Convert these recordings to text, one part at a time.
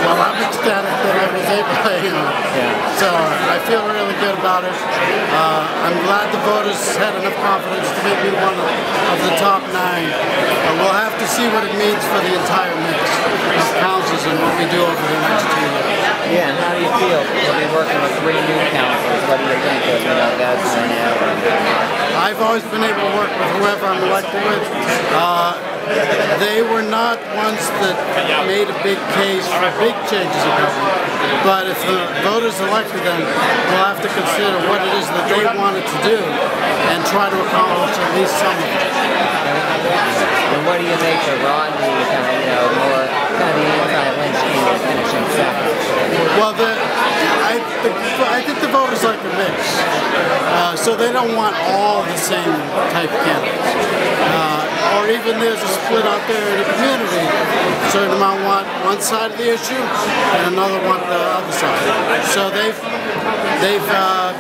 Well, I'm ecstatic that I was able to, so I feel really good about it. I'm glad the voters had enough confidence to make me one of the top 9. We'll have to see what it means for the entire mix of councils and what we do over the next 2 years. Yeah, and how do you feel? You'll be working with 3 new councils. What do you think of, Vesna now? I've always been able to work with whoever I'm elected with. They were not ones that made a big case for big changes in government, but if the voters elected them, we'll have to consider what it is that they wanted to do and try to accomplish at least some of it. And what do you make of Rodney, more the anti-Lynch King finishing second? Well, I think the voters like a mix, so they don't want all the same type of candidates. Or even there's a split out there in the community. A certain amount want one side of the issue and another want the other side. So they've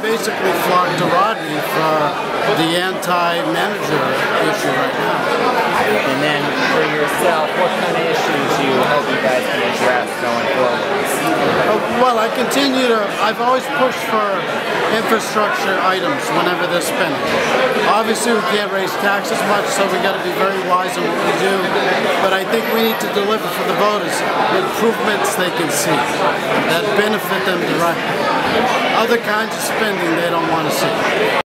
basically flocked to Rodney for the anti-manager issue right now. And then for yourself, what kind of issues do you hope you guys can address going forward? Well, I've always pushed for infrastructure items whenever they're spending. Obviously we can't raise taxes much, so we got to be very wise in what we do, but I think we need to deliver for the voters improvements they can see that benefit them directly. Other kinds of spending they don't want to see.